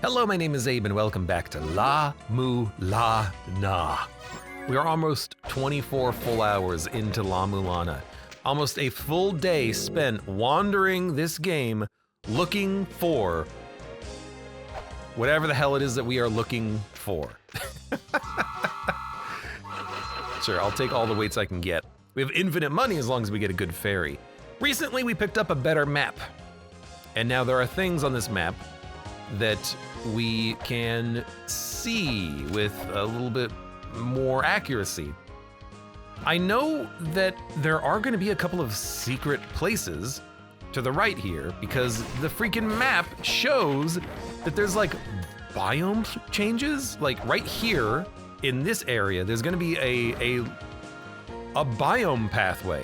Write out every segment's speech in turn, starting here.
Hello, my name is Abe and welcome back to La-Mulana. We are almost 24 full hours into La-Mulana. Almost a full day spent wandering this game looking for whatever the hell it is that we are looking for. Sure, I'll take all the weights I can get. We have infinite money as long as we get a good ferry. Recently, we picked up a better map. And now there are things on this map that we can see with a little bit more accuracy. I know that there are going to be a couple of secret places to the right here because the freaking map shows that there's like biome changes. Like right here in this area, there's going to be a biome pathway.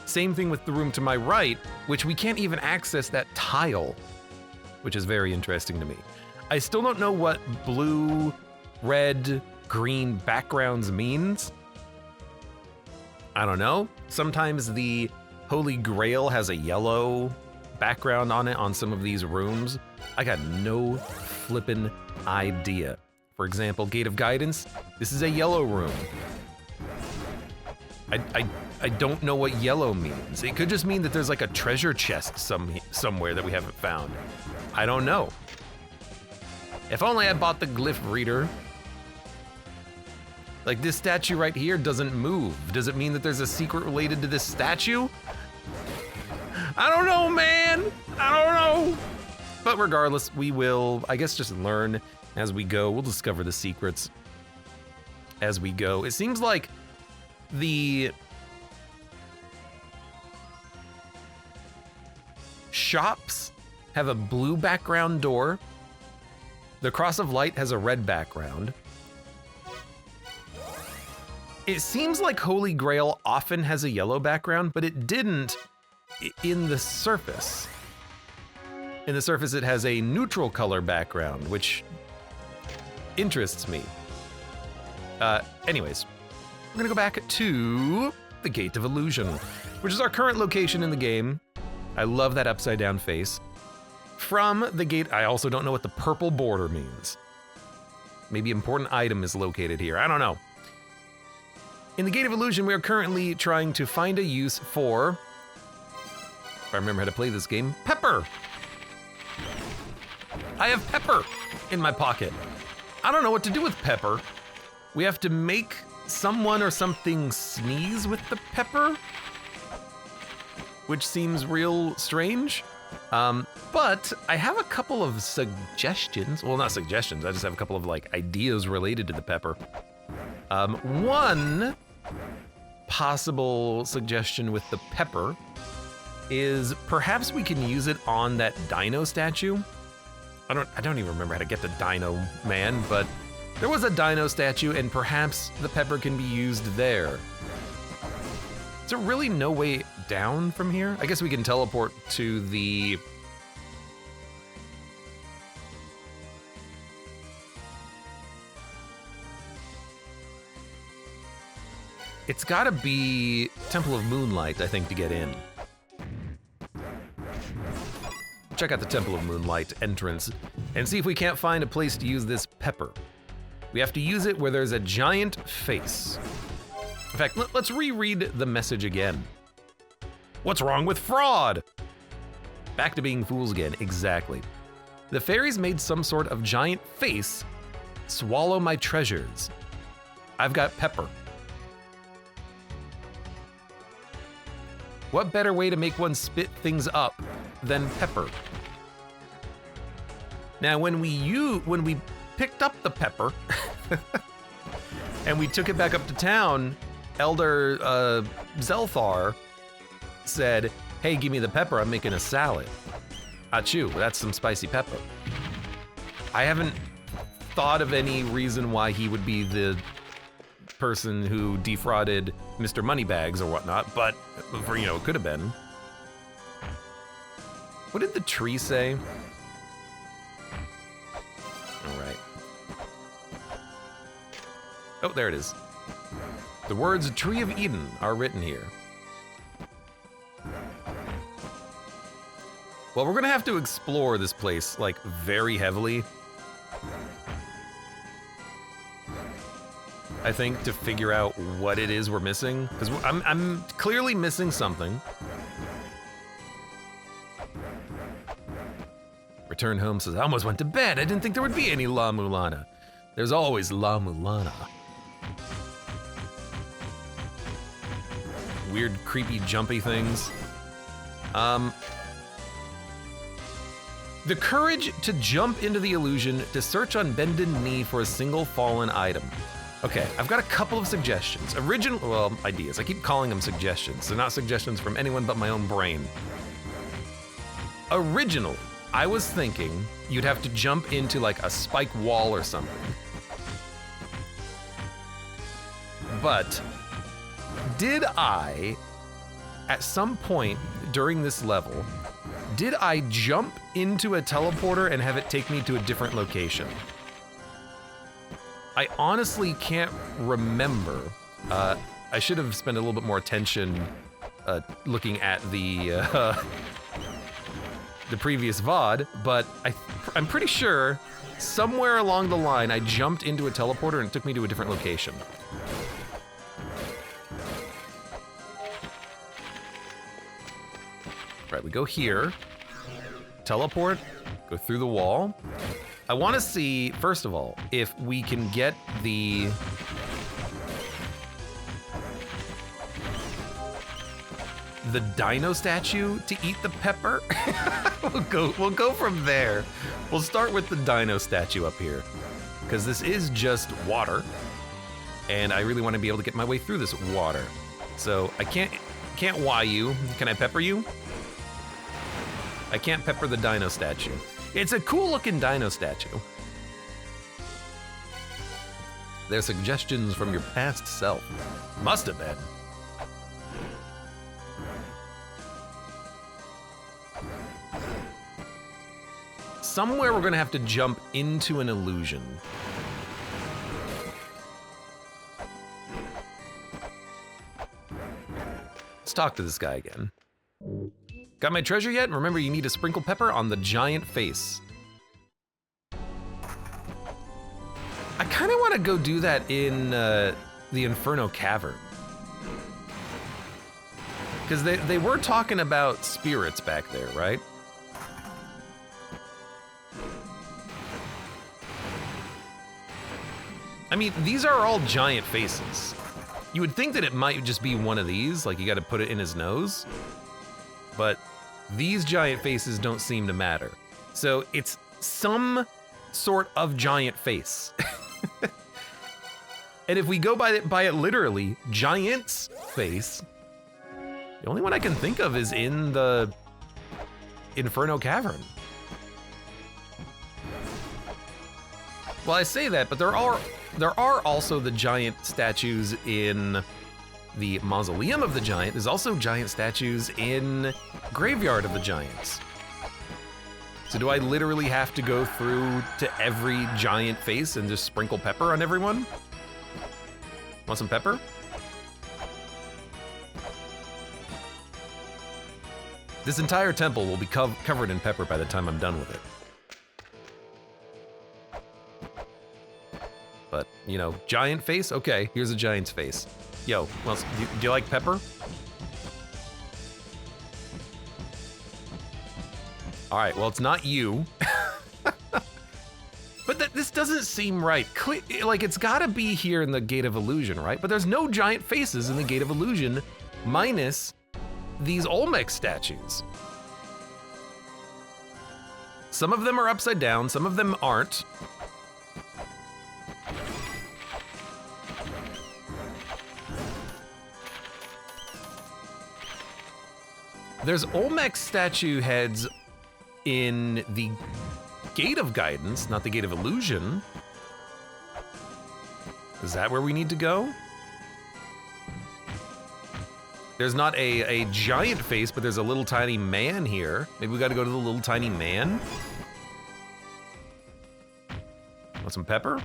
Same thing with the room to my right, which we can't even access that tile, which is very interesting to me. I still don't know what blue, red, green backgrounds means. I don't know. Sometimes the Holy Grail has a yellow background on it on some of these rooms. I got no flippin' idea. For example, Gate of Guidance, this is a yellow room. I don't know what yellow means. It could just mean that there's like a treasure chest somewhere that we haven't found. I don't know. If only I bought the glyph reader. Like this statue right here doesn't move. Does it mean that there's a secret related to this statue? I don't know, man. I don't know. But regardless, we will, I guess, just learn as we go. We'll discover the secrets as we go. It seems like the shops have a blue background door. The Cross of Light has a red background. It seems like Holy Grail often has a yellow background, but it didn't in the surface. In the surface, it has a neutral color background, which interests me. Anyways, we're gonna go back to the Gate of Illusion, which is our current location in the game. I love that upside down face. From the gate, I also don't know what the purple border means. Maybe important item is located here, I don't know. In the Gate of Illusion, we are currently trying to find a use for, if I remember how to play this game, pepper. I have pepper in my pocket. I don't know what to do with pepper. We have to make someone or something sneeze with the pepper, which seems real strange. But I have a couple of suggestions. Well, not suggestions, I just have a couple of like ideas related to the pepper. One possible suggestion with the pepper is perhaps we can use it on that dino statue. I don't even remember how to get the dino man, but there was a dino statue and perhaps the pepper can be used there. Is there really no way down from here? I guess we can teleport to the... It's gotta be Temple of Moonlight, I think, to get in. Check out the Temple of Moonlight entrance and see if we can't find a place to use this pepper. We have to use it where there's a giant face. In fact, let's reread the message again. What's wrong with fraud? Back to being fools again, exactly. The fairies made some sort of giant face swallow my treasures. I've got pepper. What better way to make one spit things up than pepper? Now, when we picked up the pepper and we took it back up to town, Elder Zelthar said, hey, give me the pepper, I'm making a salad. Achoo, that's some spicy pepper. I haven't thought of any reason why he would be the person who defrauded Mr. Moneybags or whatnot, but for, it could have been. What did the tree say? All right. Oh, there it is. The words Tree of Eden are written here. Well, we're gonna have to explore this place, like, very heavily. I think, to figure out what it is we're missing. Because I'm clearly missing something. Return home says, I almost went to bed. I didn't think there would be any La-Mulana. There's always La-Mulana. Weird, creepy, jumpy things. The courage to jump into the illusion, to search on bended knee for a single fallen item. Okay, I've got a couple of suggestions. Ideas. I keep calling them suggestions. They're not suggestions from anyone but my own brain. Originally, I was thinking you'd have to jump into like a spike wall or something. But did I, at some point during this level, did I jump into a teleporter and have it take me to a different location? I honestly can't remember. I should have spent a little bit more attention looking at the previous VOD, but I'm pretty sure somewhere along the line I jumped into a teleporter and it took me to a different location. Right, we go here, teleport, go through the wall. I want to see, first of all, if we can get the dino statue to eat the pepper. We'll go from there. We'll start with the dino statue up here, because this is just water, and I really want to be able to get my way through this water. So I can't why you. Can I pepper you? I can't pepper the dino statue. It's a cool looking dino statue. They're suggestions from your past self. Must have been. Somewhere we're gonna have to jump into an illusion. Let's talk to this guy again. Got my treasure yet? Remember, you need to sprinkle pepper on the giant face. I kind of want to go do that in the Inferno Cavern. Because they were talking about spirits back there, right? I mean, these are all giant faces. You would think that it might just be one of these, like you gotta put it in his nose. But these giant faces don't seem to matter. So it's some sort of giant face. And if we go by it literally, giant's face, the only one I can think of is in the Inferno Cavern. Well, I say that, but there are also the giant statues in the Mausoleum of the Giant. There's also giant statues in Graveyard of the Giants. So do I literally have to go through to every giant face and just sprinkle pepper on everyone? Want some pepper? This entire temple will be covered in pepper by the time I'm done with it. But, you know, giant face? Okay, here's a giant's face. Yo, well, do you like pepper? All right, well, it's not you. But this doesn't seem right. Like, it's gotta be here in the Gate of Illusion, right? But there's no giant faces in the Gate of Illusion, minus these Olmec statues. Some of them are upside down, some of them aren't. There's Olmec statue heads in the Gate of Guidance, not the Gate of Illusion. Is that where we need to go? There's not a giant face, but there's a little tiny man here. Maybe we gotta go to the little tiny man? Want some pepper?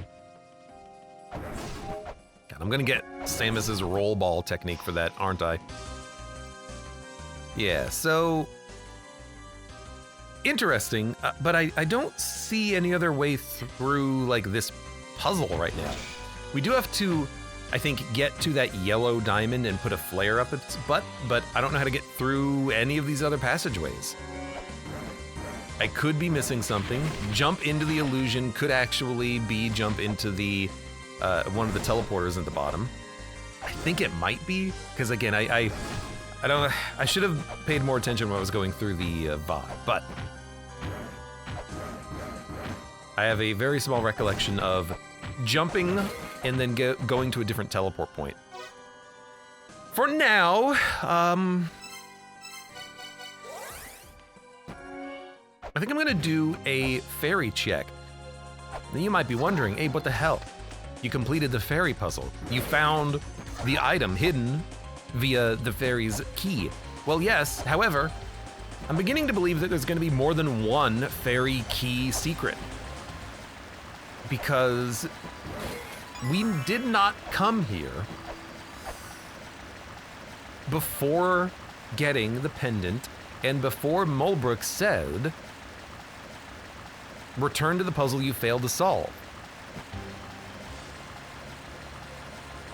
God, I'm gonna get Samus's roll ball technique for that, aren't I? Yeah, so interesting, but I don't see any other way through like this puzzle right now. We do have to, I think, get to that yellow diamond and put a flare up its butt, but I don't know how to get through any of these other passageways. I could be missing something. Jump into the illusion could actually be jump into the one of the teleporters at the bottom. I think it might be, because again, I don't. I should have paid more attention when I was going through the VOD, but I have a very small recollection of jumping and then going to a different teleport point. For now, I think I'm gonna do a fairy check. Now you might be wondering, Abe, what the hell? You completed the fairy puzzle. You found the item hidden via the fairy's key. Well, yes, however, I'm beginning to believe that there's gonna be more than one fairy key secret. Because we did not come here before getting the pendant and before Mulbrook said, return to the puzzle you failed to solve.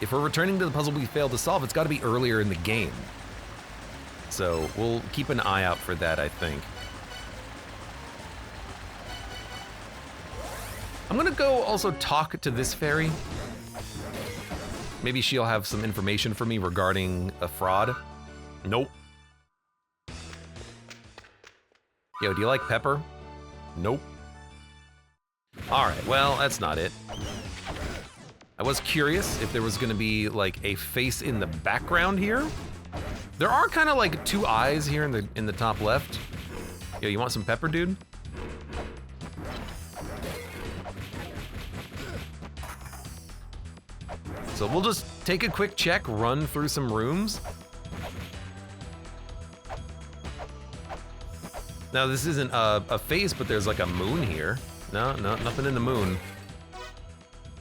If we're returning to the puzzle we failed to solve, it's got to be earlier in the game. So we'll keep an eye out for that, I think. I'm gonna go also talk to this fairy. Maybe she'll have some information for me regarding a fraud. Nope. Yo, do you like pepper? Nope. All right, well, that's not it. I was curious if there was gonna be like a face in the background here. There are kind of like two eyes here in the top left. Yo, you want some pepper, dude? So we'll just take a quick check, run through some rooms. Now this isn't a face, but there's like a moon here. No, nothing in the moon.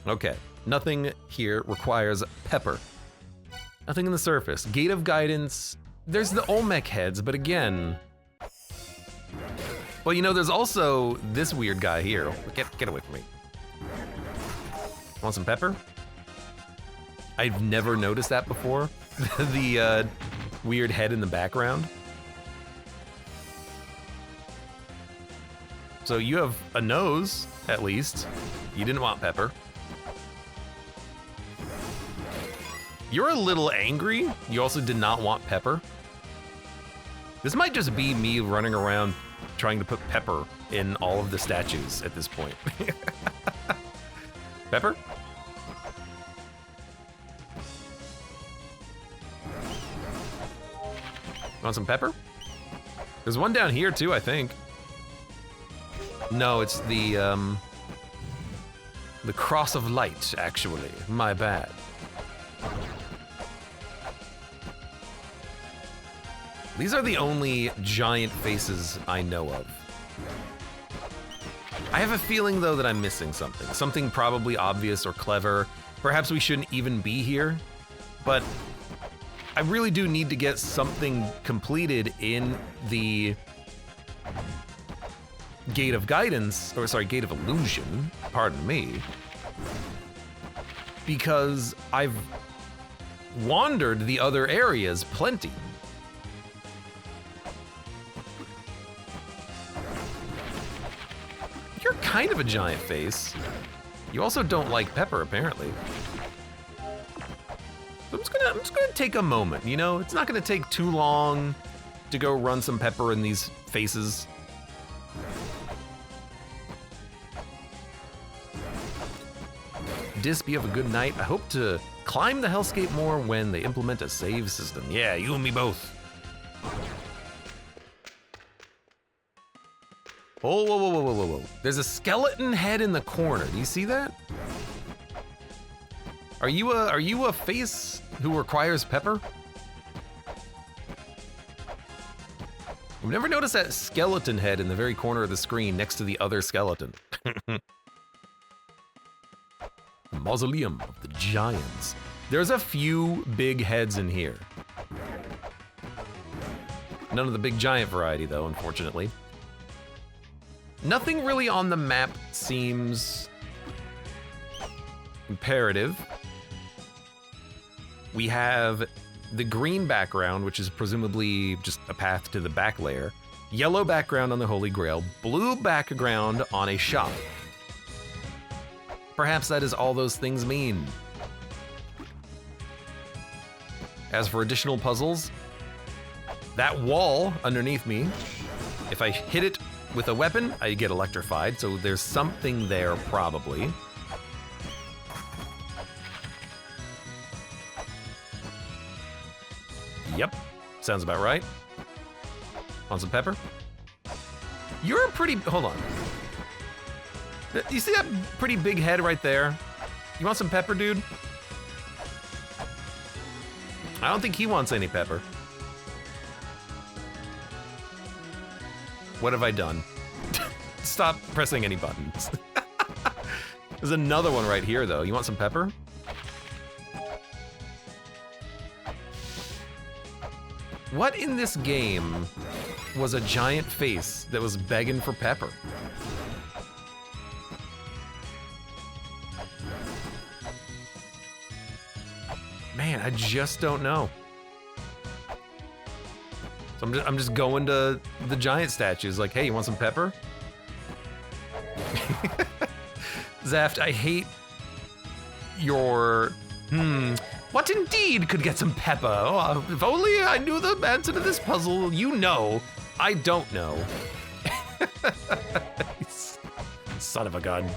Okay, nothing here requires pepper. Nothing in the surface. Gate of guidance. There's the Olmec heads, but again. Well, you know, there's also this weird guy here. Get away from me. Want some pepper? I've never noticed that before. The weird head in the background. So you have a nose, at least. You didn't want pepper. You're a little angry. You also did not want pepper. This might just be me running around trying to put pepper in all of the statues at this point. Pepper? Want some pepper? There's one down here too, I think. No, it's the Cross of Light, actually. My bad. These are the only giant faces I know of. I have a feeling, though, that I'm missing something. Something probably obvious or clever. Perhaps we shouldn't even be here, but I really do need to get something completed in the Gate of Guidance, or sorry, Gate of Illusion, pardon me, because I've wandered the other areas plenty. You're kind of a giant face. You also don't like pepper, apparently. I'm just gonna take a moment, you know? It's not gonna take too long to go run some pepper in these faces. Disp, you have a good night. I hope to climb the hellscape more when they implement a save system. Yeah, you and me both. Oh, whoa. There's a skeleton head in the corner. Do you see that? Are you a face who requires pepper? I've never noticed that skeleton head in the very corner of the screen next to the other skeleton. Mausoleum of the Giants. There's a few big heads in here. None of the big giant variety, though, unfortunately. Nothing really on the map seems imperative. We have the green background, which is presumably just a path to the back layer. Yellow background on the Holy Grail, blue background on a shop. Perhaps that is all those things mean. As for additional puzzles, that wall underneath me, if I hit it with a weapon, I get electrified, so there's something there probably. Yep, sounds about right. Want some pepper? You're a pretty, hold on. You see that pretty big head right there? You want some pepper, dude? I don't think he wants any pepper. What have I done? Stop pressing any buttons. There's another one right here, though. You want some pepper? What in this game was a giant face that was begging for pepper? Man, I just don't know. So I'm just going to the giant statues like, hey, you want some pepper? Zaft, I hate your, what indeed could get some pepper? Oh, if only I knew the answer to this puzzle. You know, I don't know. Son of a gun.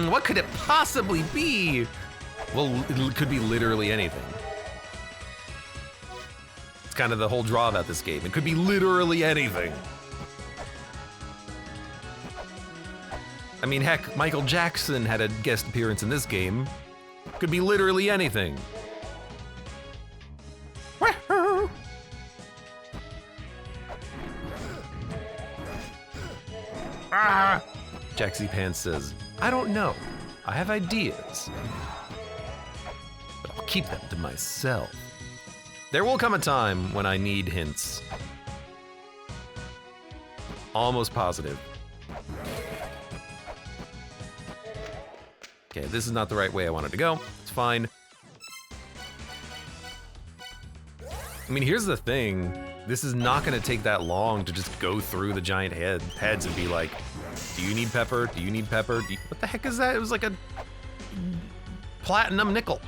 What could it possibly be? Well, it could be literally anything. It's kind of the whole draw about this game. It could be literally anything. I mean, heck, Michael Jackson had a guest appearance in this game. Could be literally anything. Ah! Jaxie Pants says, I don't know. I have ideas, but I'll keep them to myself. There will come a time when I need hints. Almost positive. Okay, this is not the right way I wanted to go. It's fine. I mean, here's the thing. This is not gonna take that long to just go through the giant heads and be like, do you need pepper? Do you need pepper? What the heck is that? It was like a platinum nickel.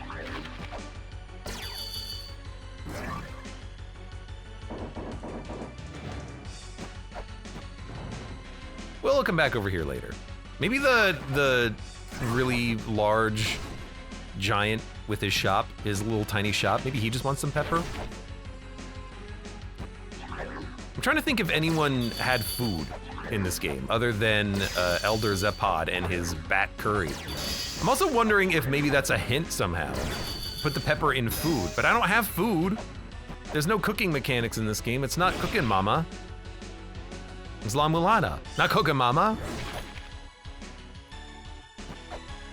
We'll come back over here later. Maybe the really large giant with his shop, his little tiny shop, maybe he just wants some pepper? I'm trying to think if anyone had food in this game, other than Elder Zepod and his bat curry. I'm also wondering if maybe that's a hint somehow. Put the pepper in food, but I don't have food. There's no cooking mechanics in this game. It's not cooking mama. It's La-Mulana, not cooking mama.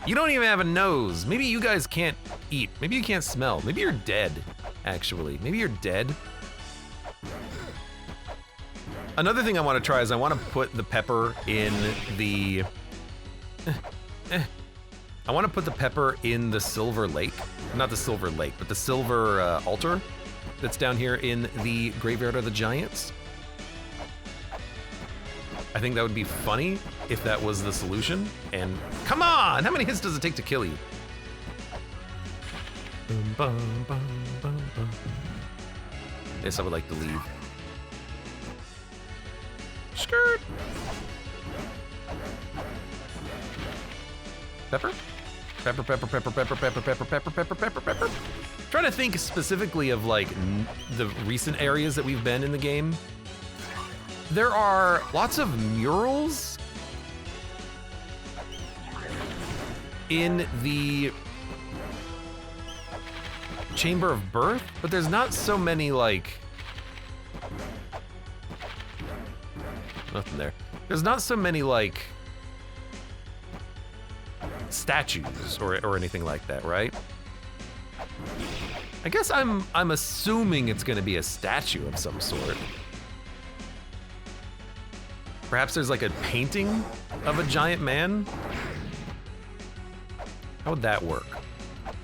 You don't even have a nose. Maybe you guys can't eat. Maybe you can't smell. Maybe you're dead, actually. Maybe you're dead. Another thing I want to try is I want to put the pepper in the... I want to put the pepper in the silver lake. Not the silver lake, but the silver altar that's down here in the Graveyard of the Giants. I think that would be funny if that was the solution. And come on, how many hits does it take to kill you? Yes, I would like to leave. Skirt. Pepper? Pepper, pepper, pepper, pepper, pepper, pepper, pepper, pepper, pepper, pepper. Trying to think specifically of like the recent areas that we've been in the game. There are lots of murals in the Chamber of Birth, but there's not so many like... Nothing there. There's not so many like statues or anything like that, right? I guess I'm assuming it's gonna be a statue of some sort. Perhaps there's like a painting of a giant man? How would that work?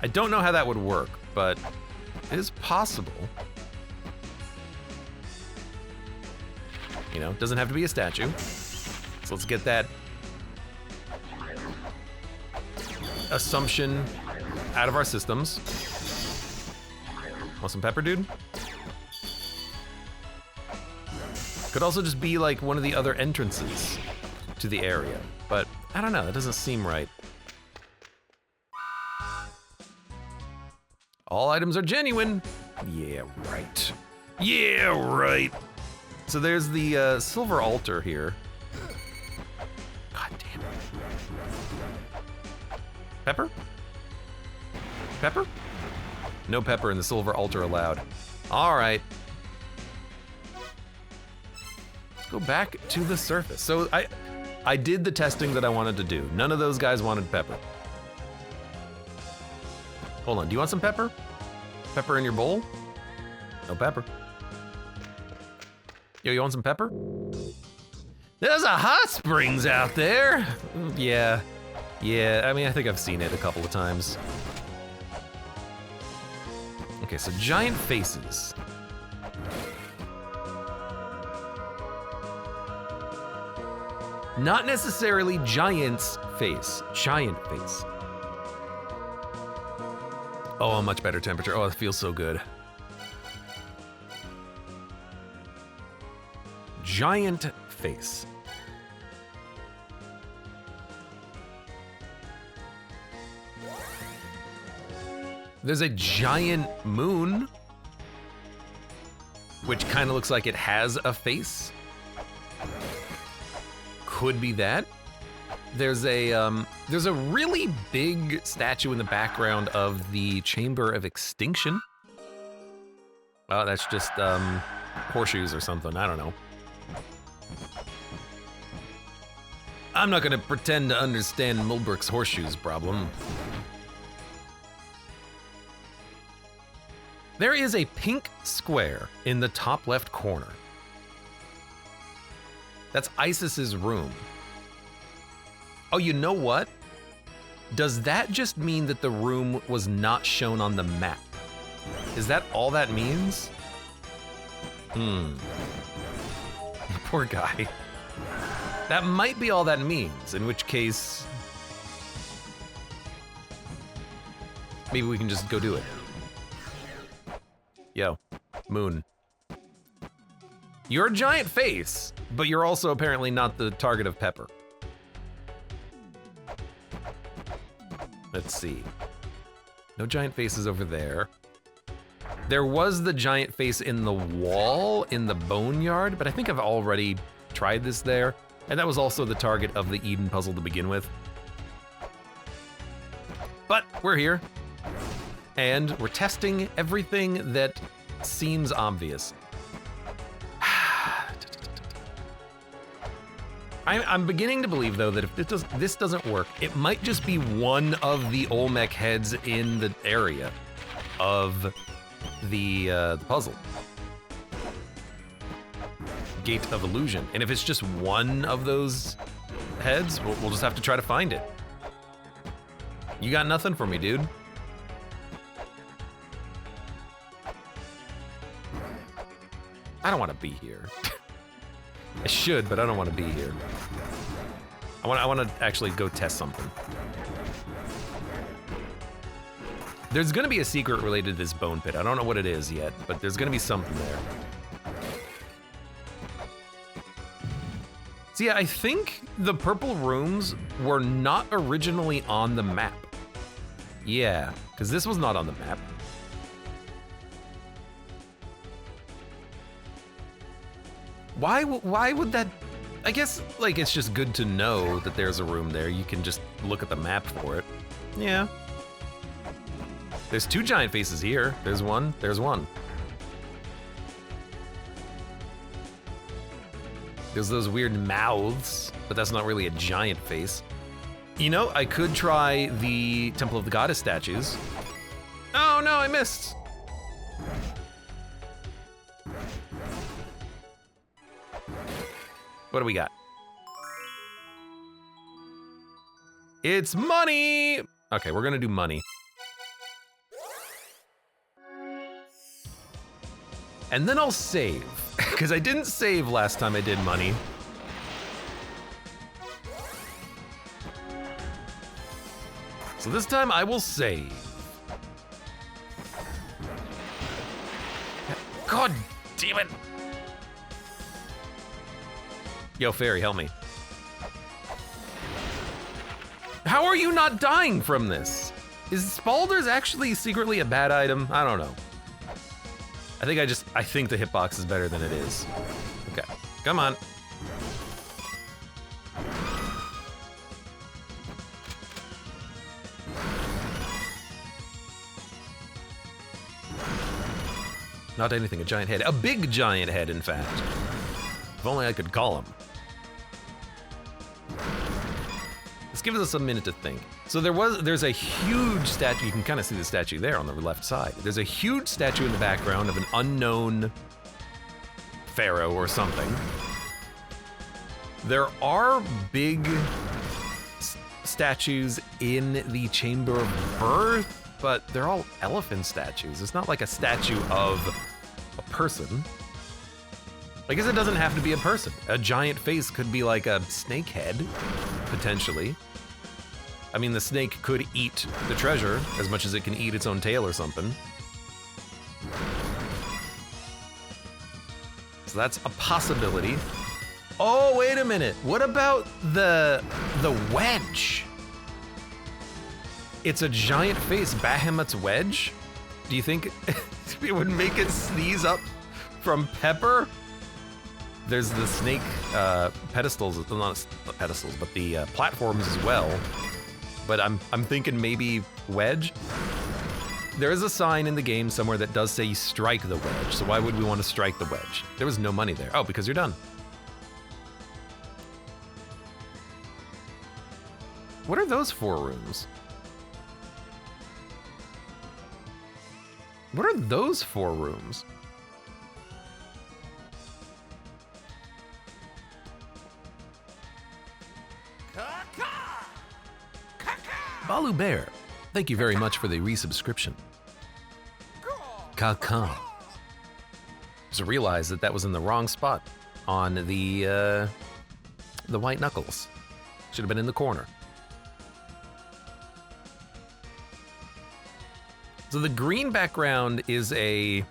I don't know how that would work, but it is possible. You know, doesn't have to be a statue. So let's get that assumption out of our systems. Want some pepper, dude? Could also just be like one of the other entrances to the area, but I don't know, that doesn't seem right. All items are genuine. Yeah, right. Yeah, right. So there's the silver altar here. God damn it. Pepper? Pepper? No pepper in the silver altar allowed. All right. Let's go back to the surface. So I did the testing that I wanted to do. None of those guys wanted pepper. Hold on, do you want some pepper? Pepper in your bowl? No pepper. Yo, you want some pepper? There's a hot springs out there. Yeah, I mean, I think I've seen it a couple of times. Okay, so giant faces. Not necessarily giant's face, giant face. Oh, a much better temperature. Oh, it feels so good. Giant face. There's a giant moon, which kind of looks like it has a face. Could be that. There's a really big statue in the background of the Chamber of Extinction. Oh, that's just horseshoes or something. I don't know. I'm not gonna pretend to understand Mulbrick's horseshoes problem. There is a pink square in the top left corner. That's Isis's room. Oh, you know what? Does that just mean that the room was not shown on the map? Is that all that means? Poor guy. That might be all that means, in which case, maybe we can just go do it. Yo, moon. You're a giant face, but you're also apparently not the target of pepper. Let's see. No giant faces over there. There was the giant face in the wall in the boneyard, but I think I've already tried this there. And that was also the target of the Eden puzzle to begin with. But we're here. And we're testing everything that seems obvious. I'm beginning to believe, though, that if this doesn't work, it might just be one of the Olmec heads in the area of the puzzle. Gate of Illusion. And if it's just one of those heads, we'll just have to try to find it. You got nothing for me, dude. I don't want to be here. I should, but I don't want to be here. I want to actually go test something. There's gonna be a secret related to this bone pit. I don't know what it is yet, but there's gonna be something there. So yeah, I think the purple rooms were not originally on the map. Yeah, because this was not on the map. Why would that? I guess, like, it's just good to know that there's a room there. You can just look at the map for it. Yeah. There's two giant faces here. There's one, there's one. There's those weird mouths, but that's not really a giant face. You know, I could try the Temple of the Goddess statues. Oh no, I missed. What do we got? It's money! Okay, we're gonna do money. And then I'll save, because I didn't save last time I did money. So this time I will save. God damn it! Yo, fairy, help me. How are you not dying from this? Is Spalders actually secretly a bad item? I don't know. I think the hitbox is better than it is. Okay, come on. Not anything, a giant head. A big giant head, in fact. If only I could call him. This gives us a minute to think. So there's a huge statue, you can kind of see the statue there on the left side. There's a huge statue in the background of an unknown pharaoh or something. There are big statues in the Chamber of Birth, but they're all elephant statues. It's not like a statue of a person. I guess it doesn't have to be a person. A giant face could be like a snake head, potentially. I mean, the snake could eat the treasure as much as it can eat its own tail or something. So that's a possibility. Oh, wait a minute. What about the wedge? It's a giant face, Bahamut's wedge? Do you think it would make it sneeze up from pepper? There's the snake pedestals, not pedestals, but the platforms as well. But I'm thinking maybe wedge. There is a sign in the game somewhere that does say strike the wedge, so why would we want to strike the wedge? There was no money there. Oh, because you're done. What are those 4 rooms? What are those 4 rooms? Balu Bear, thank you very much for the resubscription. Ka-ka. Just realized that was in the wrong spot on the white knuckles. Should have been in the corner. So the green background is a...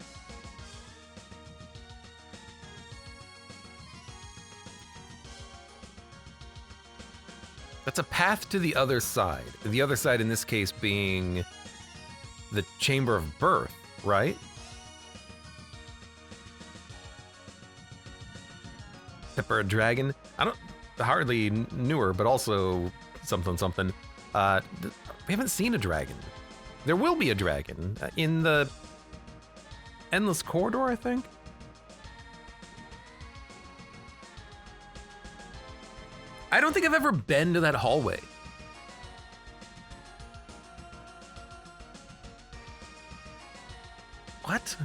That's a path to the other side. The other side in this case being the Chamber of Birth, right? Pepper a dragon? I don't... Hardly newer, but also something something. We haven't seen a dragon. There will be a dragon in the Endless Corridor, I think. I don't think I've ever been to that hallway. What?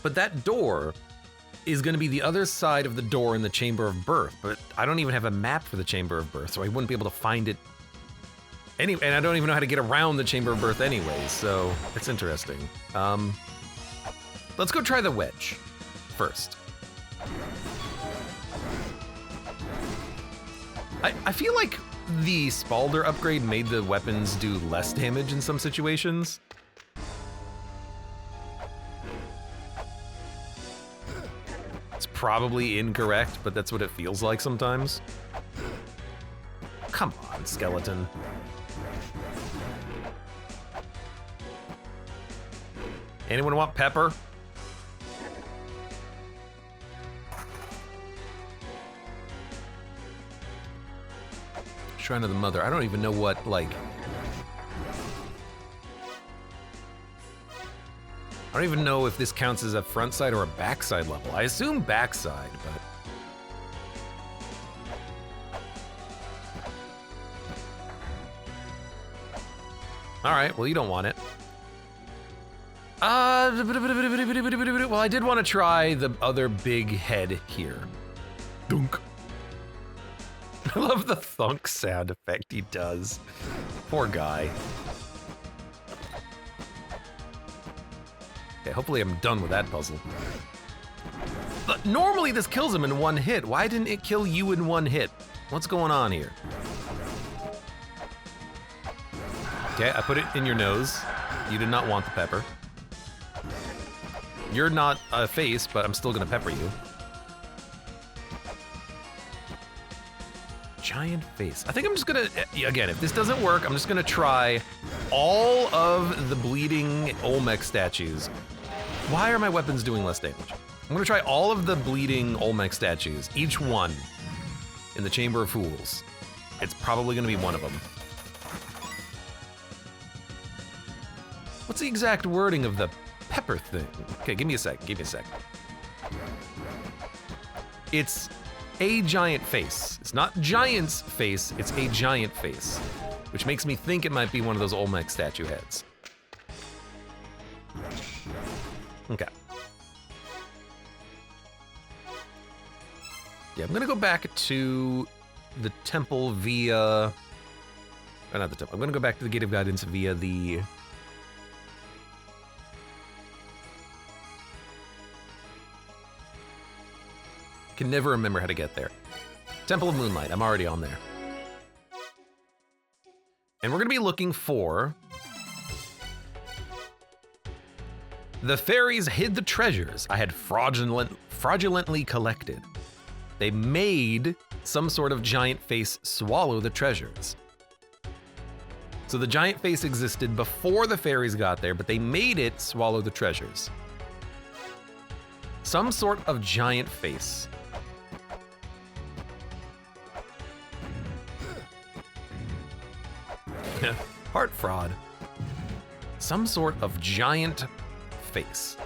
But that door is going to be the other side of the door in the Chamber of Birth, but I don't even have a map for the Chamber of Birth, so I wouldn't be able to find it anyway, and I don't even know how to get around the Chamber of Birth anyway, so it's interesting. Let's go try the wedge first. I feel like the Spalder upgrade made the weapons do less damage in some situations. It's probably incorrect, but that's what it feels like sometimes. Come on, skeleton. Anyone want pepper? Shrine of the Mother. I don't even know what, like... I don't even know if this counts as a front side or a back side level. I assume back side, but... Alright, well you don't want it. Well, I did want to try the other big head here. Dunk. I love the thunk sound effect he does. Poor guy. Okay, hopefully I'm done with that puzzle. But normally this kills him in one hit. Why didn't it kill you in one hit? What's going on here? Okay, I put it in your nose. You did not want the pepper. You're not a face, but I'm still gonna pepper you. Giant face. I think I'm just gonna, again, if this doesn't work, I'm just gonna try all of the bleeding Olmec statues. Why are my weapons doing less damage? I'm gonna try all of the bleeding Olmec statues, each one, in the Chamber of Fools. It's probably gonna be one of them. What's the exact wording of the pepper thing? Okay, give me a sec, give me a sec. It's a giant face. It's not giant's face, it's a giant face, which makes me think it might be one of those Olmec statue heads. Okay. Yeah, I'm gonna go back to the temple via, or not the temple, I'm gonna go back to the Gate of Guidance via the, can never remember how to get there. Temple of Moonlight, I'm already on there. And we're gonna be looking for the fairies hid the treasures I had fraudulently collected. They made some sort of giant face swallow the treasures. So the giant face existed before the fairies got there, but they made it swallow the treasures. Some sort of giant face. Heart fraud. Some sort of giant face.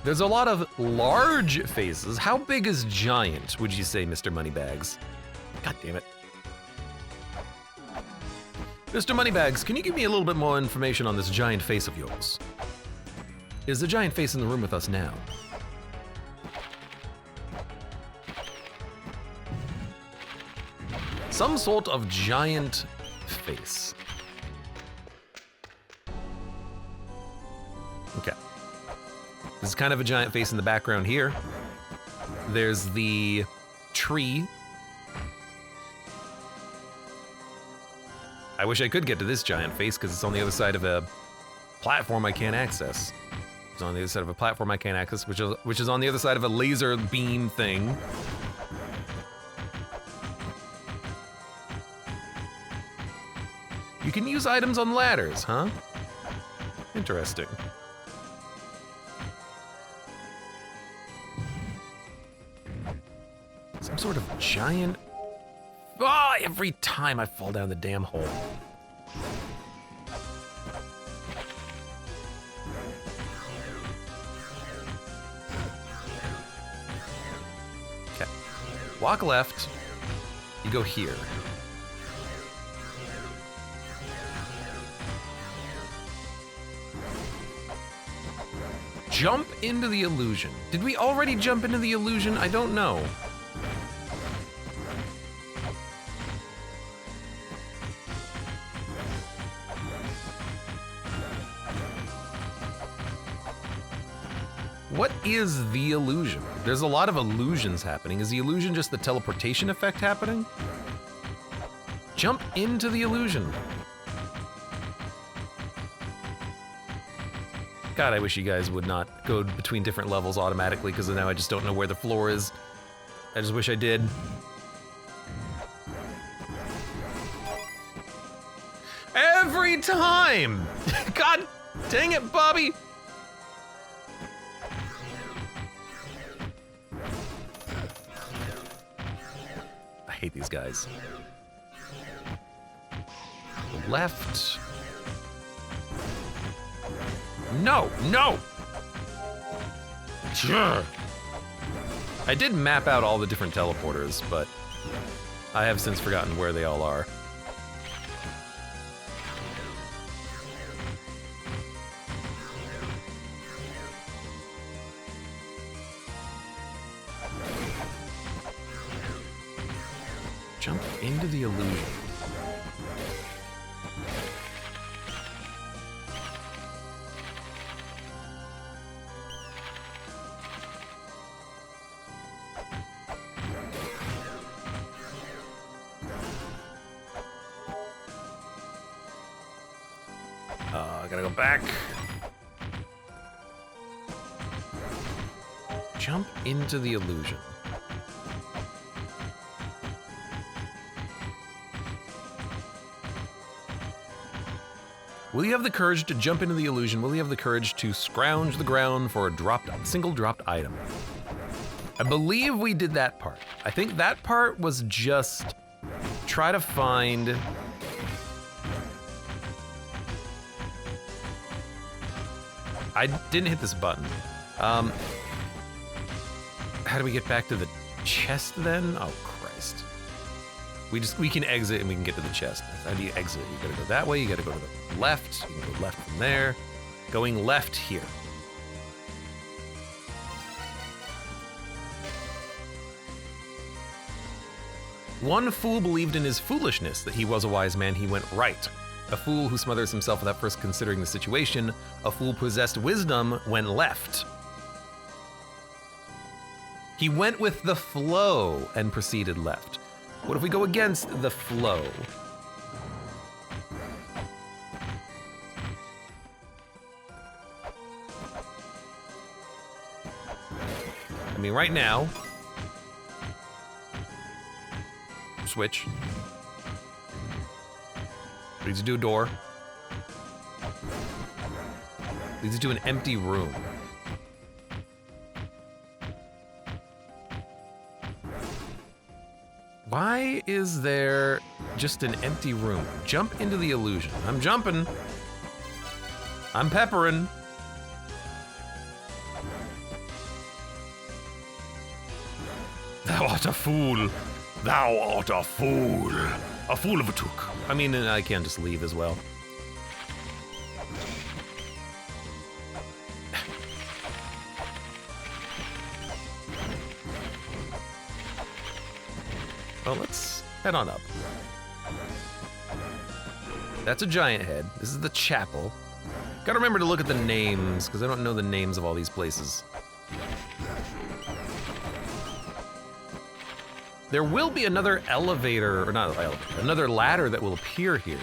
There's a lot of large faces. How big is giant, would you say, Mr. Moneybags? God damn it. Mr. Moneybags, can you give me a little bit more information on this giant face of yours? Is the giant face in the room with us now? Some sort of giant face. Okay. This is kind of a giant face in the background here. There's the tree. I wish I could get to this giant face because it's on the other side of a platform I can't access. It's on the other side of a platform I can't access, which is on the other side of a laser beam thing. You can use items on ladders, huh? Interesting. Some sort of giant... Ah, every time I fall down the damn hole. Okay. Walk left. You go here. Jump into the illusion. Did we already jump into the illusion? I don't know. What is the illusion? There's a lot of illusions happening. Is the illusion just the teleportation effect happening? Jump into the illusion. God, I wish you guys would not go between different levels automatically, because now I just don't know where the floor is. I just wish I did. Every time! God dang it, Bobby! I hate these guys. Left. No, no! Sure. I did map out all the different teleporters, but I have since forgotten where they all are. Jump into the illusion. I gotta go back. Jump into the illusion. Will you have the courage to jump into the illusion? Will you have the courage to scrounge the ground for a single dropped item? I believe we did that part. I think that part was just try to find... I didn't hit this button. How do we get back to the chest then? Oh, Christ. We can exit and we can get to the chest. How do you exit? You gotta go that way, you gotta go to the left. You can go left from there. Going left here. One fool believed in his foolishness that he was a wise man, he went right. A fool who smothers himself without first considering the situation. A fool possessed wisdom went left. He went with the flow and proceeded left. What if we go against the flow? I mean, right now, switch. Leads you to a door. Leads you to an empty room. Why is there just an empty room? Jump into the illusion. I'm jumping. I'm peppering. Thou art a fool. Thou art a fool. A fool of a took. I mean, I can't just leave as well. Well, let's head on up. That's a giant head. This is the chapel. Gotta remember to look at the names, because I don't know the names of all these places. There will be another elevator, or not elevator, another ladder that will appear here.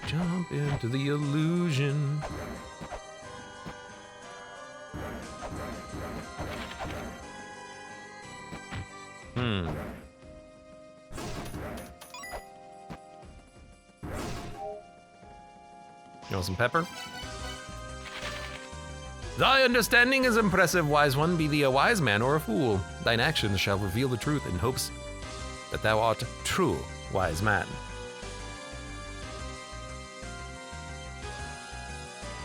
Jump into the illusion. You want some pepper? Thy understanding is impressive, wise one. Be thee a wise man or a fool. Thine actions shall reveal the truth in hopes that thou art true, wise man.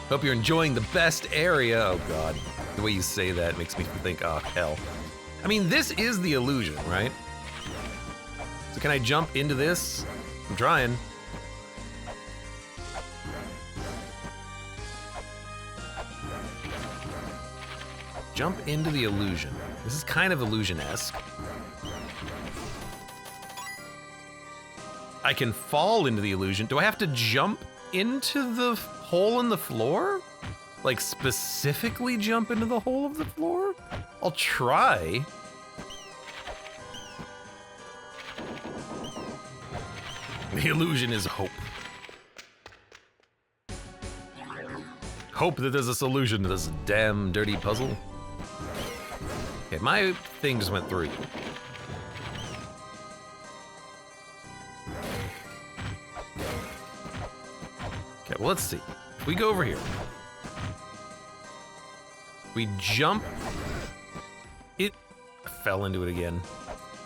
Hope you're enjoying the best area. Oh God, the way you say that makes me think, oh hell. I mean, this is the illusion, right? So can I jump into this? I'm trying. Jump into the illusion. This is kind of illusion-esque. I can fall into the illusion. Do I have to jump into the hole in the floor? Like specifically jump into the hole of the floor? I'll try. The illusion is hope. Hope that there's a solution to this damn dirty puzzle. Okay, my thing just went through. Okay, well, let's see. If we go over here. We jump. It fell into it again.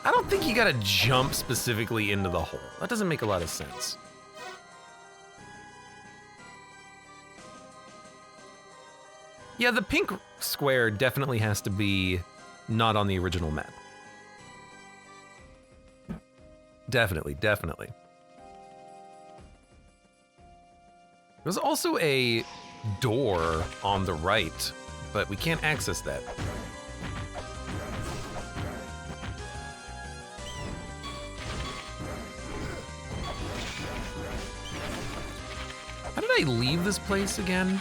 I don't think you gotta jump specifically into the hole. That doesn't make a lot of sense. Yeah, the pink square definitely has to be not on the original map. Definitely, definitely. There's also a door on the right, but we can't access that. How did I leave this place again?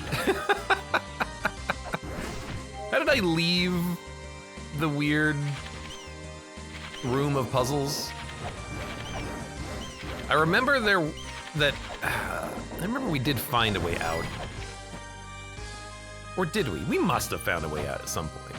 How did I leave the weird room of puzzles? I remember I remember we did find a way out. Or did we? We must have found a way out at some point.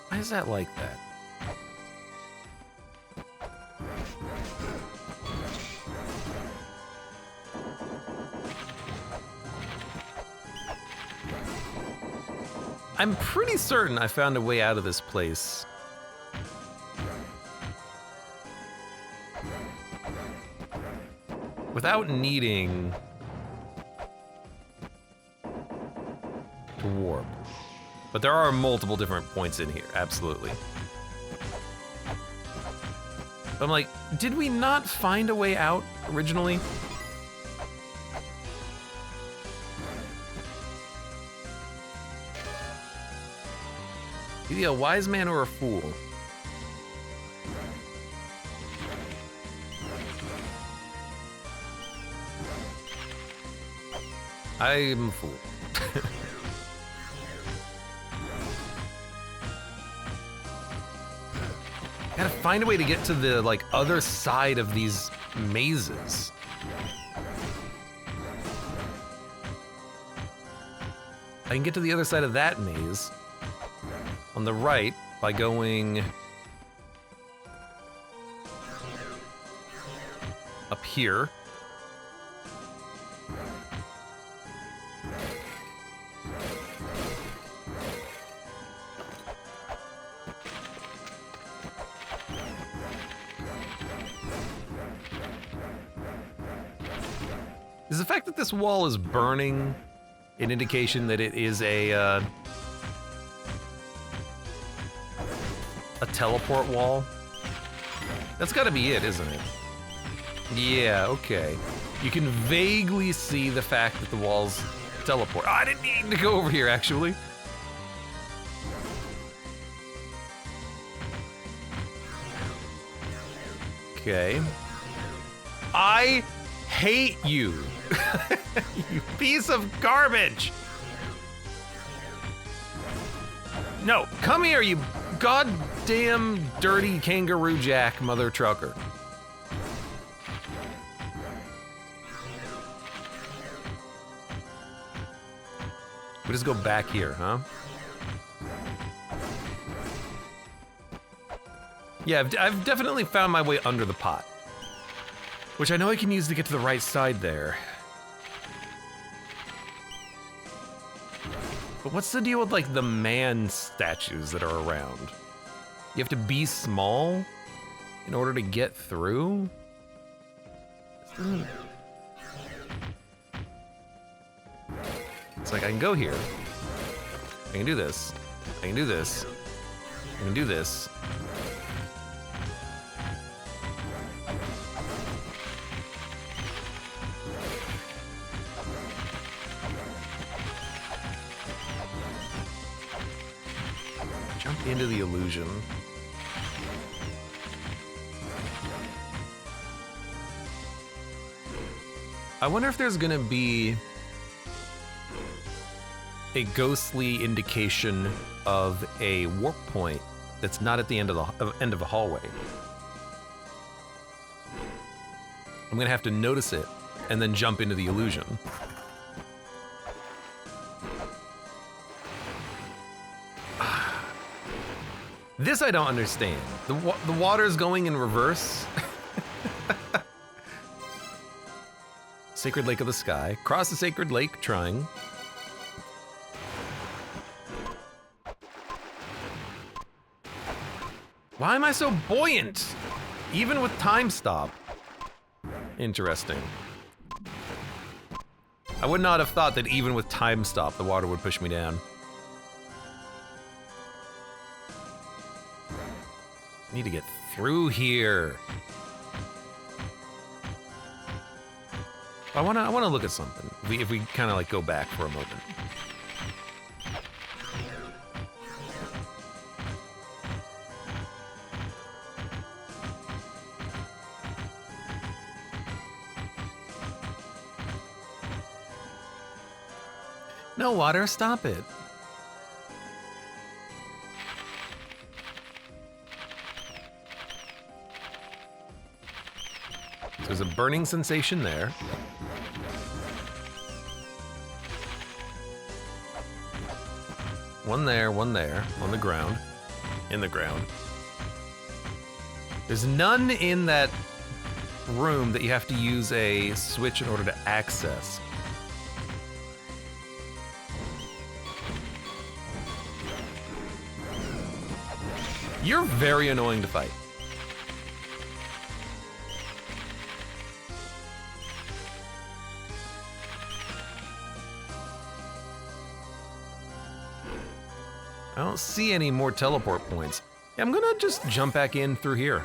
Why is that like that? I'm pretty certain I found a way out of this place. Without needing to warp. But there are multiple different points in here, absolutely. I'm like, did we not find a way out originally? Either a wise man or a fool. I'm a fool. Gotta find a way to get to the, like, other side of these mazes. I can get to the other side of that maze on the right by going up here. Is the fact that this wall is burning an indication that it is a teleport wall? That's gotta be it, isn't it? Yeah, okay. You can vaguely see the fact that the walls teleport. Oh, I didn't need to go over here, actually. Okay. I hate you. You piece of garbage. No, come here, you goddamn dirty kangaroo jack mother trucker. We just go back here, huh? Yeah, I've definitely found my way under the pot, which I know I can use to get to the right side there. But what's the deal with, like, the man statues that are around? You have to be small in order to get through? It's like, I can go here. I can do this. I can do this. I can do this. Jump into the illusion. I wonder if there's gonna be a ghostly indication of a warp point that's not at the end of the hallway. I'm gonna have to notice it and then jump into the illusion. This I don't understand. The water's going in reverse. Sacred Lake of the Sky. Cross the Sacred Lake, trying. Why am I so buoyant? Even with time stop. Interesting. I would not have thought that even with time stop, the water would push me down. Need to get through here. I wanna look at something. If we kind of like go back for a moment. No water, stop it. There's a burning sensation there. One there, on the ground. In the ground. There's none in that room that you have to use a switch in order to access. You're very annoying to fight. I don't see any more teleport points. Yeah, I'm gonna just jump back in through here.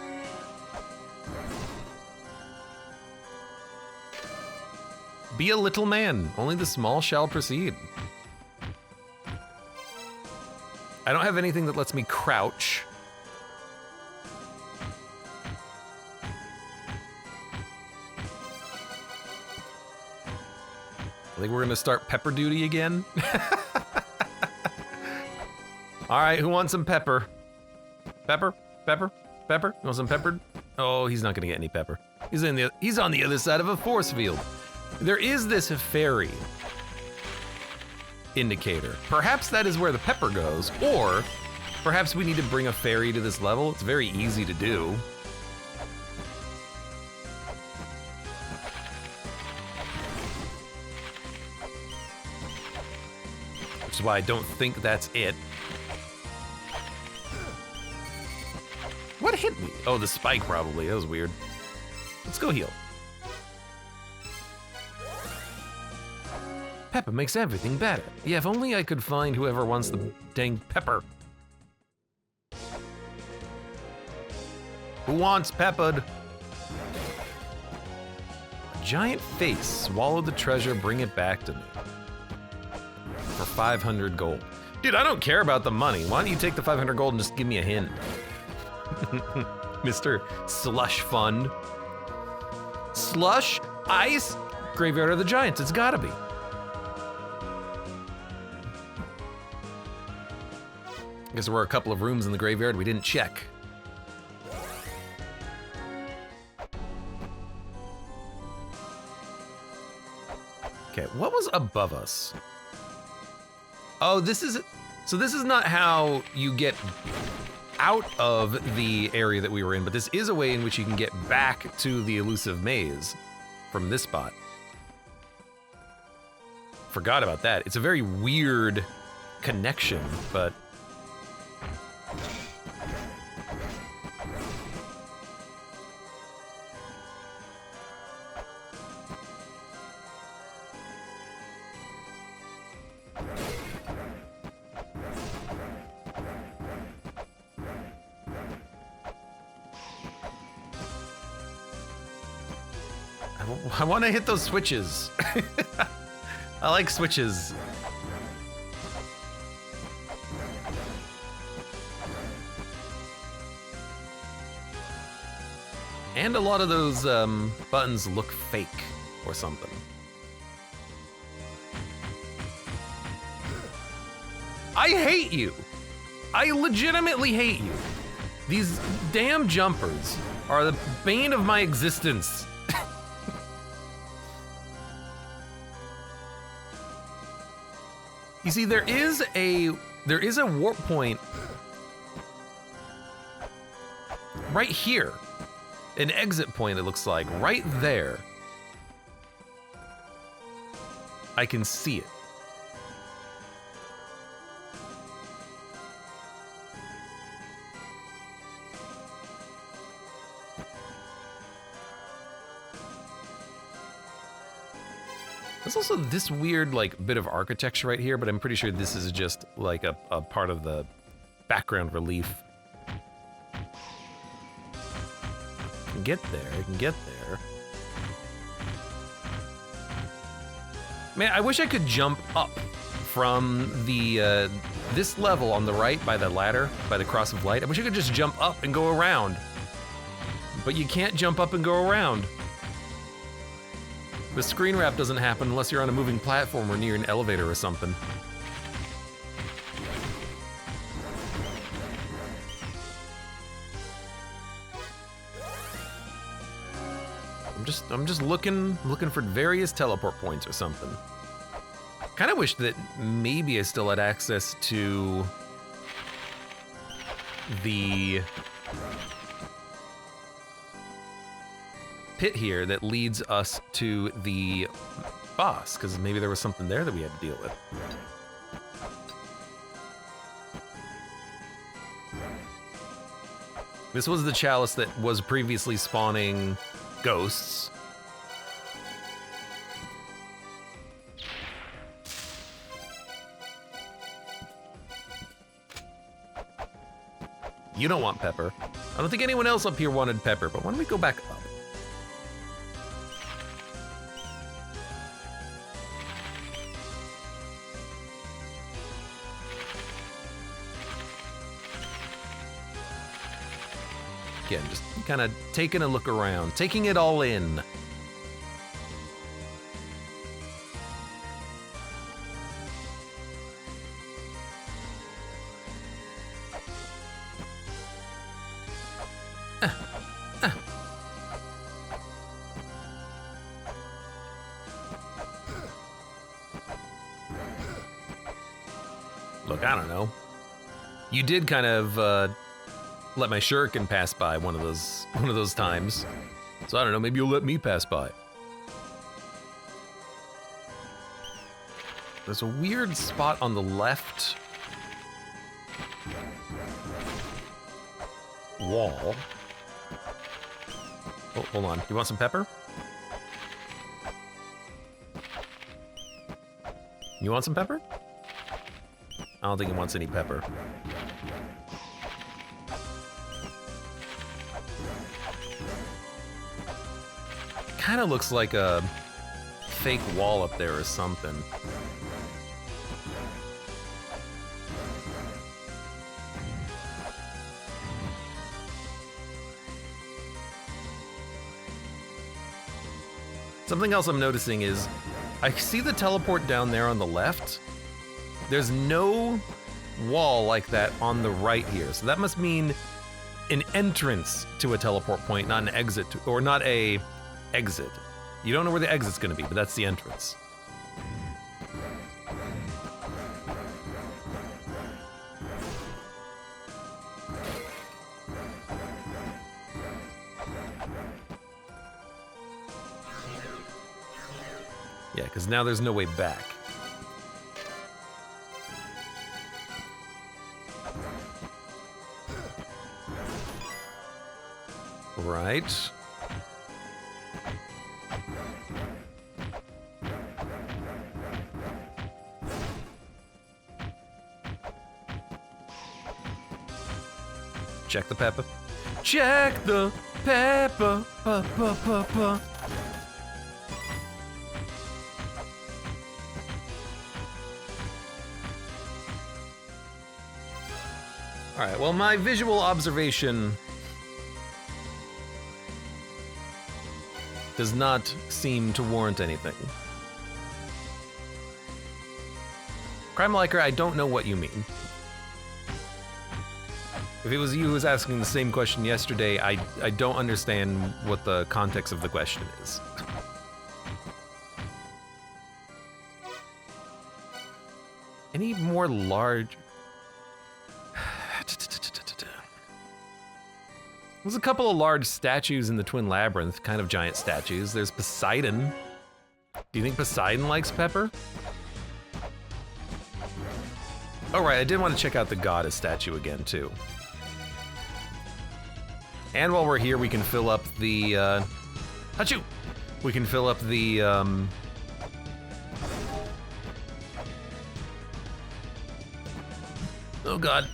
Be a little man, only the small shall proceed. I don't have anything that lets me crouch. I think we're gonna start pepper duty again. All right, who wants some pepper? Pepper, pepper, pepper. You want some peppered? Oh, he's not gonna get any pepper. He's on the other side of a force field. There is this fairy indicator. Perhaps that is where the pepper goes, or perhaps we need to bring a fairy to this level. It's very easy to do. Which is why I don't think that's it. What hit me? Oh, the spike probably. That was weird. Let's go heal. Pepper makes everything better. Yeah, if only I could find whoever wants the dang pepper. Who wants peppered? A giant face. Swallow the treasure, bring it back to me. For 500 gold. Dude, I don't care about the money. Why don't you take the 500 gold and just give me a hint? Mr. Slush Fund. Slush? Ice? Graveyard of the Giants, it's gotta be. I guess there were a couple of rooms in the graveyard we didn't check. Okay, what was above us? Oh, this is not how you get out of the area that we were in, but this is a way in which you can get back to the elusive maze from this spot. Forgot about that. It's a very weird connection, but... I want to hit those switches. I like switches. And a lot of those buttons look fake or something. I hate you. I legitimately hate you. These damn jumpers are the bane of my existence. You see, there is a warp point right here. An exit point, it looks like, right there. I can see it. There's also this weird, like, bit of architecture right here, but I'm pretty sure this is just, like, a part of the background relief. can get there. I can get there. Man, I wish I could jump up from the this level on the right by the ladder, by the cross of light. I wish I could just jump up and go around. But you can't jump up and go around. The screen wrap doesn't happen unless you're on a moving platform or near an elevator or something. I'm just looking for various teleport points or something. Kind of wish that maybe I still had access to the pit here that leads us to the boss, because maybe there was something there that we had to deal with. This was the chalice that was previously spawning ghosts. You don't want pepper. I don't think anyone else up here wanted pepper, but why don't we go back up? Again, just kind of taking a look around, taking it all in. Look, I don't know. You did kind of let my shuriken pass by one of those times. So I don't know, maybe you'll let me pass by. There's a weird spot on the left wall. Oh, hold on. You want some pepper? You want some pepper? I don't think he wants any pepper. Kind of looks like a fake wall up there or something. Something else I'm noticing is I see the teleport down there on the left. There's no wall like that on the right here. So that must mean an entrance to a teleport point, not an exit, or not a exit. You don't know where the exit's gonna be, but that's the entrance. Yeah, because now there's no way back. Right. Check the pepper. Check the pepper. All right, well, my visual observation does not seem to warrant anything. Crime Liker, I don't know what you mean. If it was you who was asking the same question yesterday, I don't understand what the context of the question is. Any more large... There's a couple of large statues in the Twin Labyrinth, kind of giant statues. There's Poseidon. Do you think Poseidon likes pepper? Oh right, I did want to check out the goddess statue again too. And while we're here, we can fill up the, Achoo! We can fill up the, oh god.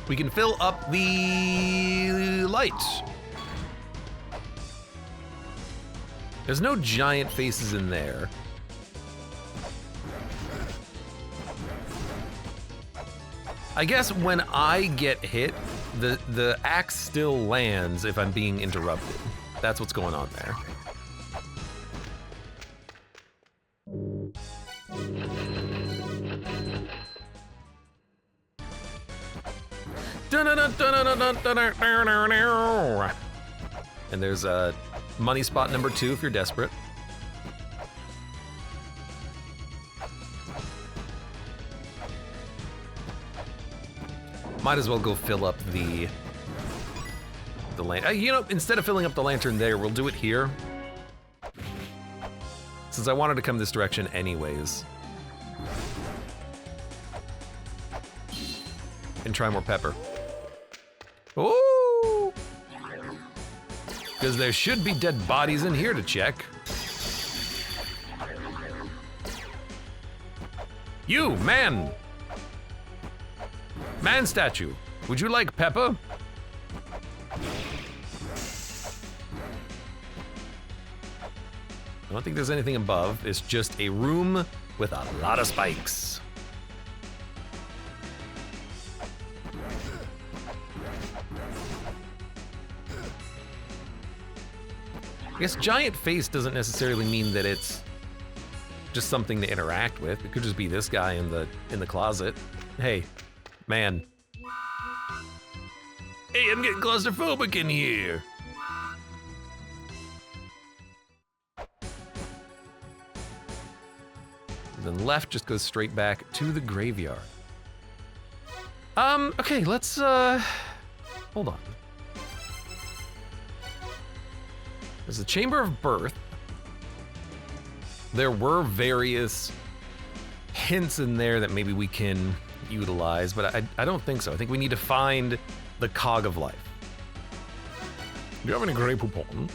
We can fill up the light. There's no giant faces in there. I guess when I get hit, the axe still lands if I'm being interrupted. That's what's going on there. And there's a money spot number 2 if you're desperate. Might as well go fill up the lantern. You know, instead of filling up the lantern there, we'll do it here. Since I wanted to come this direction anyways. And try more pepper. Ooh! Because there should be dead bodies in here to check. You, man! Man statue, would you like pepper? I don't think there's anything above. It's just a room with a lot of spikes. I guess giant face doesn't necessarily mean that it's just something to interact with. It could just be this guy in the closet. Hey, man. Hey, I'm getting claustrophobic in here. Then left just goes straight back to the graveyard. Okay, let's, hold on. There's the Chamber of Birth. There were various hints in there that maybe we can utilize, but I don't think so. I think we need to find the Cog of Life. Do you have any Grey Poupon?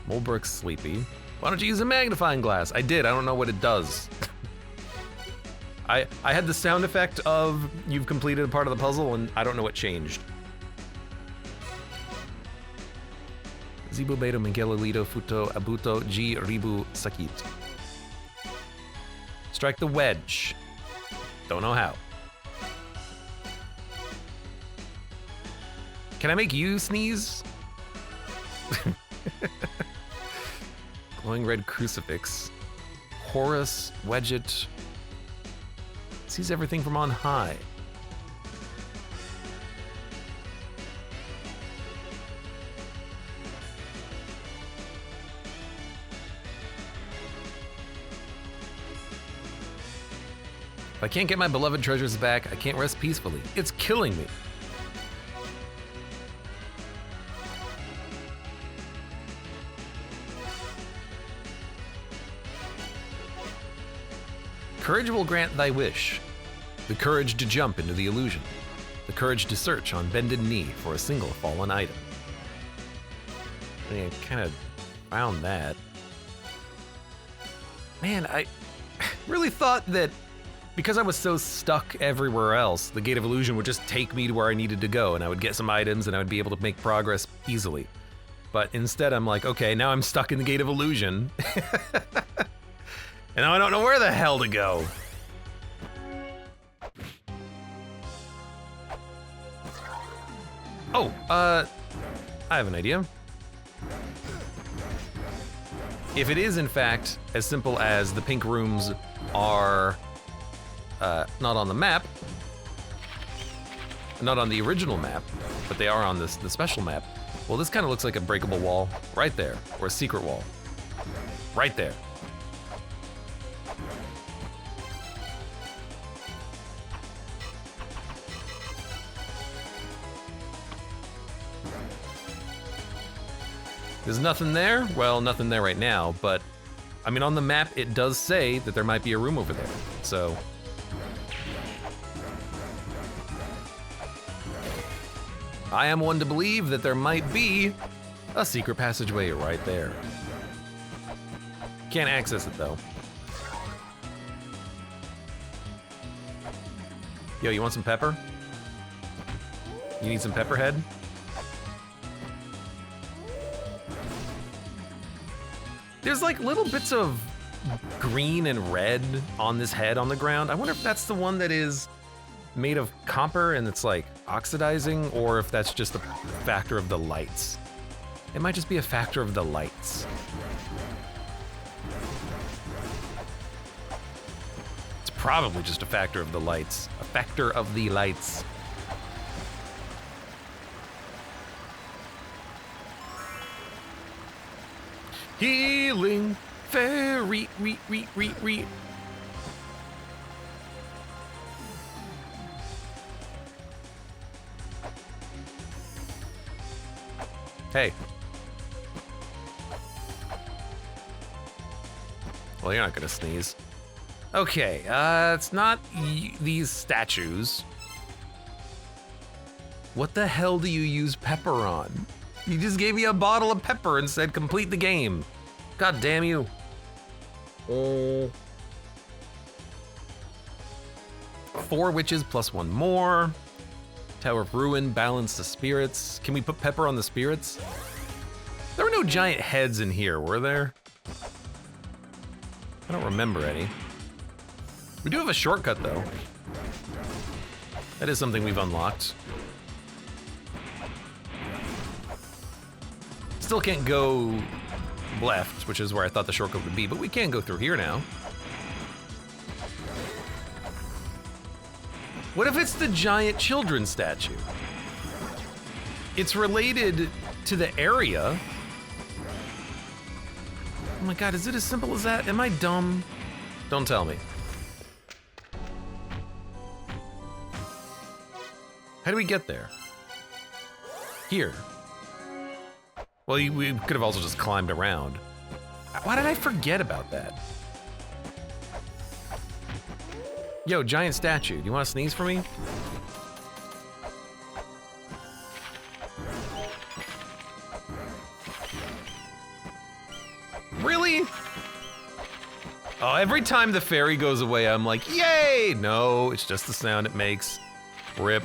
Mulbrick's sleepy. Why don't you use a magnifying glass? I did, I don't know what it does. I had the sound effect of you've completed a part of the puzzle and I don't know what changed. Zibo Beto Miguelito Futo Abuto G Ribu Sakit. Strike the wedge. Don't know how. Can I make you sneeze? Glowing red crucifix. Horus, Wedget. Sees everything from on high. If I can't get my beloved treasures back, I can't rest peacefully. It's killing me. Courage will grant thy wish. The courage to jump into the illusion. The courage to search on bended knee for a single fallen item. I kind of found that. Man, I really thought that because I was so stuck everywhere else, the Gate of Illusion would just take me to where I needed to go and I would get some items and I would be able to make progress easily. But instead I'm like, okay, now I'm stuck in the Gate of Illusion. And now I don't know where the hell to go. Oh, I have an idea. If it is in fact as simple as the pink rooms are not on the map, not on the original map, but they are on the special map, well, this kind of looks like a breakable wall right there, or a secret wall right there. There's nothing there? Well, nothing there right now, but I mean, on the map, it does say that there might be a room over there, so. I am one to believe that there might be a secret passageway right there. Can't access it though. Yo, you want some pepper? You need some pepperhead? There's like little bits of green and red on this head on the ground. I wonder if that's the one that is made of copper and it's like oxidizing, or if that's just a factor of the lights. It might just be a factor of the lights. It's probably just a factor of the lights. A factor of the lights. Healing fairy, re. Hey. Well, you're not gonna sneeze. Okay, it's not these statues. What the hell do you use pepper on? You just gave me a bottle of pepper and said complete the game. God damn you. Oh. 4 witches plus 1 more. Tower of Ruin, balance the spirits. Can we put pepper on the spirits? There were no giant heads in here, were there? I don't remember any. We do have a shortcut though. That is something we've unlocked. Still can't go left, which is where I thought the shortcut would be, but we can go through here now. What if it's the giant children statue? It's related to the area. Oh my God, is it as simple as that? Am I dumb? Don't tell me. How do we get there? Here. Well, we could have also just climbed around. Why did I forget about that? Yo, giant statue, do you want to sneeze for me? Really? Oh, every time the fairy goes away, I'm like, yay! No, it's just the sound it makes. Rip.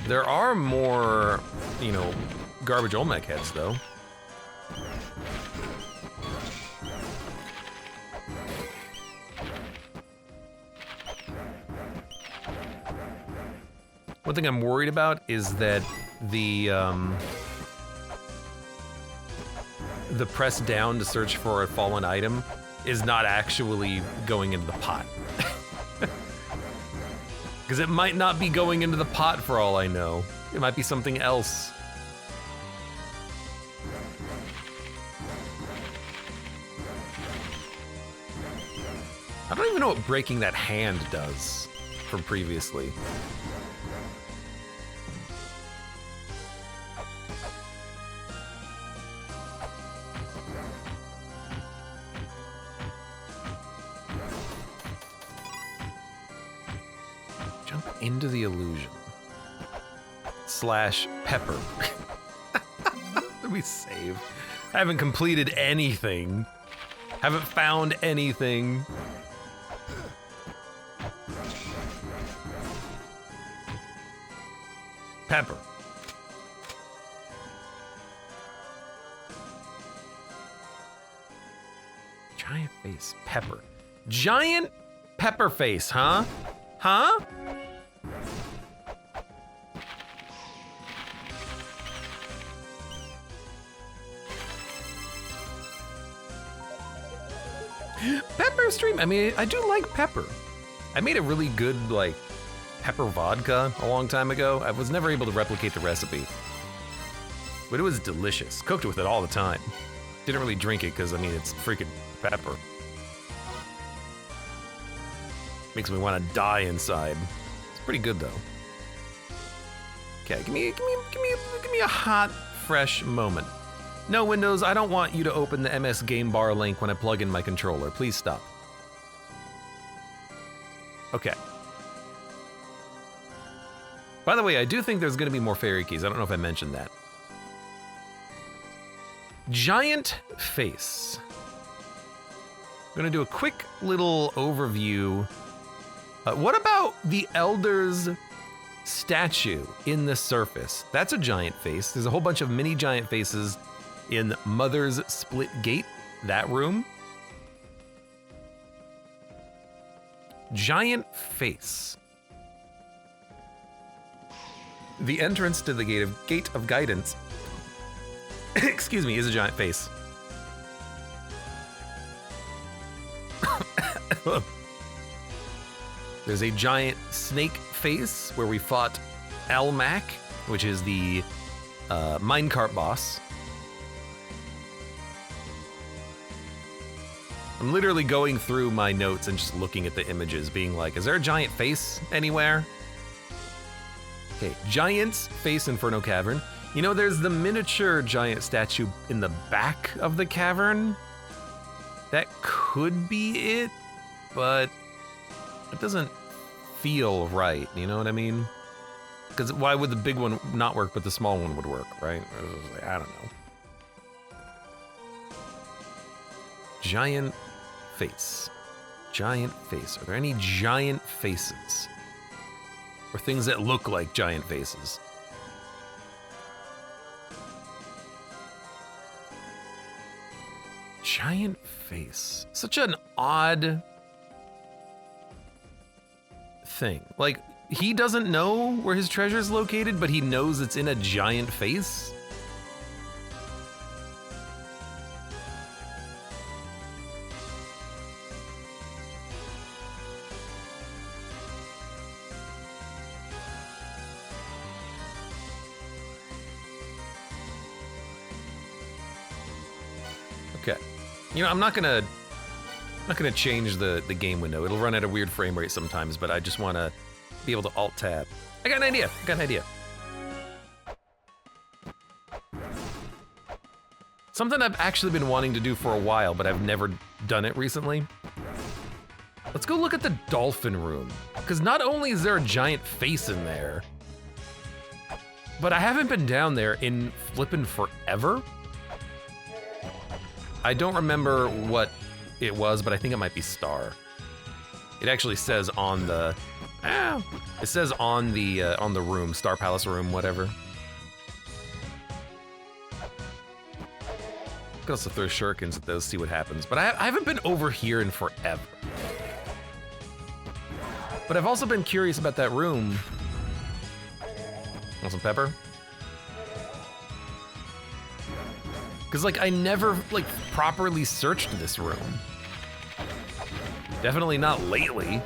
There are more, you know, garbage Olmec heads, though. One thing I'm worried about is that the press down to search for a fallen item is not actually going into the pot. Because it might not be going into the pot for all I know. It might be something else. I don't even know what breaking that hand does from previously. Jump into the illusion. / pepper. Let me save. I haven't completed anything. Haven't found anything. Pepper. Giant face, pepper. Giant pepper face, huh? Huh? Pepper stream. I mean, I do like pepper. I made a really good, like, pepper vodka a long time ago. I was never able to replicate the recipe, but it was delicious. Cooked with it all the time. Didn't really drink it because, I mean, it's freaking pepper. Makes me want to die inside. It's pretty good though. Okay, give me a hot, fresh moment. No, Windows, I don't want you to open the MS Game Bar link when I plug in my controller. Please stop. Okay. By the way, I do think there's gonna be more fairy keys. I don't know if I mentioned that. Giant face. I'm gonna do a quick little overview. What about the Elder's statue in the surface. That's a giant face. There's a whole bunch of mini giant faces in Mother's Split Gate, that room. Giant face. The entrance to the Gate of Guidance, excuse me, is a giant face. There's a giant snake face where we fought Almac, which is the minecart boss. I'm literally going through my notes and just looking at the images, being like, is there a giant face anywhere? Okay, Giant's Face Inferno Cavern. You know, there's the miniature giant statue in the back of the cavern. That could be it, but it doesn't feel right, you know what I mean? Because why would the big one not work, but the small one would work, right? I don't know. Giant face. Giant face. Are there any giant faces? Or things that look like giant faces? Giant face. Such an odd thing. Like, he doesn't know where his treasure is located, but he knows it's in a giant face? Okay. You know, I'm not gonna change the game window. It'll run at a weird frame rate sometimes, but I just wanna be able to Alt-Tab. I got an idea. Something I've actually been wanting to do for a while, but I've never done it recently. Let's go look at the dolphin room. Because not only is there a giant face in there, but I haven't been down there in flippin' forever. I don't remember what it was, but I think it might be Star. It actually says on the, it says on the room, Star Palace room, whatever. Could also throw shurikens at those, see what happens. But I haven't been over here in forever. But I've also been curious about that room. Want some pepper? Because, like, I never, like, properly searched this room. Definitely not lately.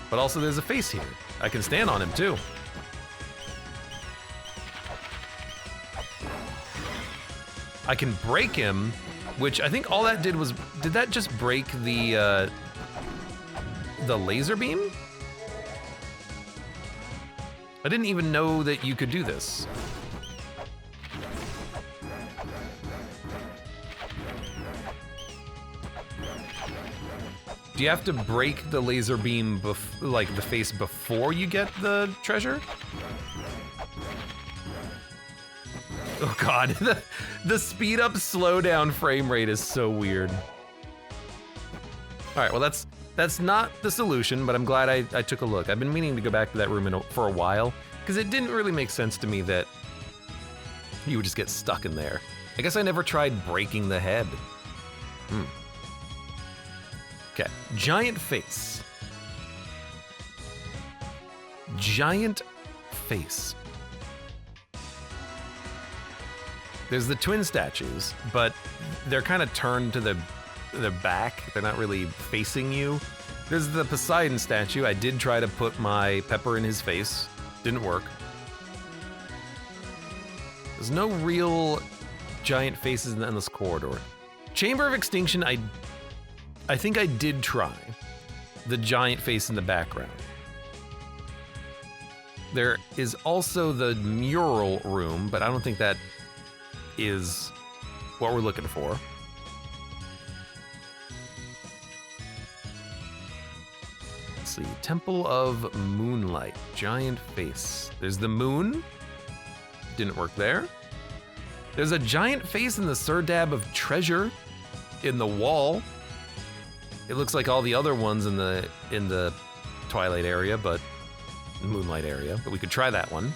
But also there's a face here. I can stand on him, too. I can break him, which I think all that did was, did that just break the laser beam? I didn't even know that you could do this. Do you have to break the laser beam, like the face, before you get the treasure? Oh God, the speed up, slow down frame rate is so weird. All right, well that's not the solution, but I'm glad I took a look. I've been meaning to go back to that room for a while, because it didn't really make sense to me that you would just get stuck in there. I guess I never tried breaking the head. Okay, giant face. Giant face. There's the twin statues, but they're kind of turned to the back. They're not really facing you. There's the Poseidon statue. I did try to put my pepper in his face. Didn't work. There's no real giant faces in the Endless Corridor. Chamber of Extinction, I think I did try the giant face in the background. There is also the mural room, but I don't think that is what we're looking for. Let's see, Temple of Moonlight, giant face. There's the moon, didn't work there. There's a giant face in the Serdab of Treasure in the wall. It looks like all the other ones in the Twilight area, but Moonlight area, but we could try that one.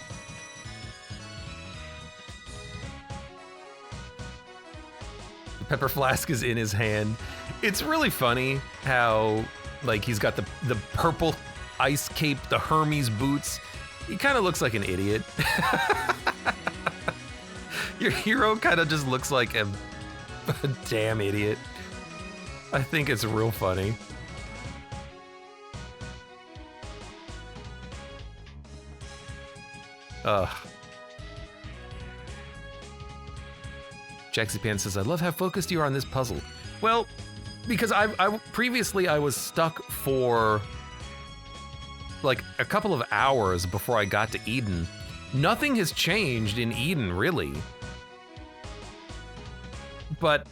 The pepper flask is in his hand. It's really funny how, like, he's got the purple ice cape, the Hermes boots. He kind of looks like an idiot. Your hero kind of just looks like a damn idiot. I think it's real funny. Jaxie Pan says, I love how focused you are on this puzzle. Well, because I previously I was stuck for like a couple of hours before I got to Eden. Nothing has changed in Eden, really. But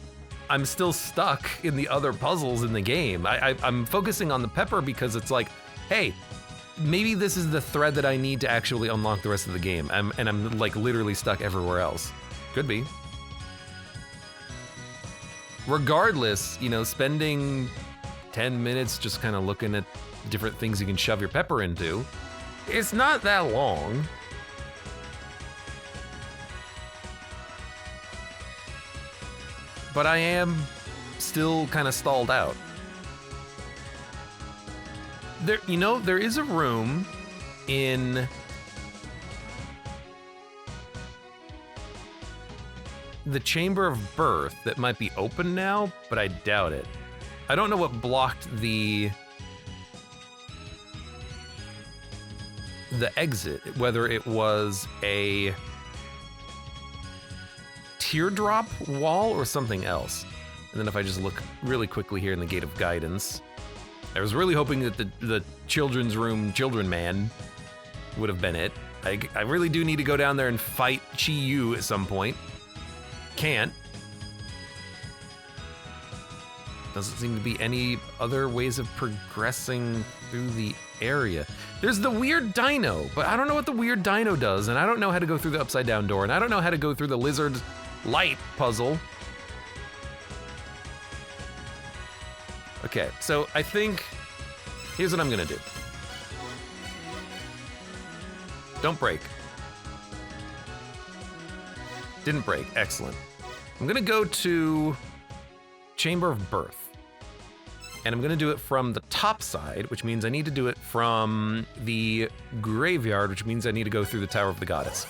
I'm still stuck in the other puzzles in the game. I'm focusing on the pepper because it's like, hey, maybe this is the thread that I need to actually unlock the rest of the game. And I'm like literally stuck everywhere else. Could be. Regardless, you know, spending 10 minutes just kind of looking at different things you can shove your pepper into, it's not that long. But I am still kind of stalled out. There, you know, there is a room in the Chamber of Birth that might be open now, but I doubt it. I don't know what blocked the exit, whether it was a teardrop wall or something else. And then if I just look really quickly here in the Gate of Guidance, I was really hoping that the children's room, Children Man, would have been it. I really do need to go down there and fight Chi Yu at some point. Can't. Doesn't seem to be any other ways of progressing through the area. There's the weird dino, but I don't know what the weird dino does, and I don't know how to go through the upside down door, and I don't know how to go through the lizard light puzzle. Okay, so I think, here's what I'm gonna do. Don't break. Didn't break, excellent. I'm gonna go to Chamber of Birth. And I'm gonna do it from the top side, which means I need to do it from the graveyard, which means I need to go through the Tower of the Goddess.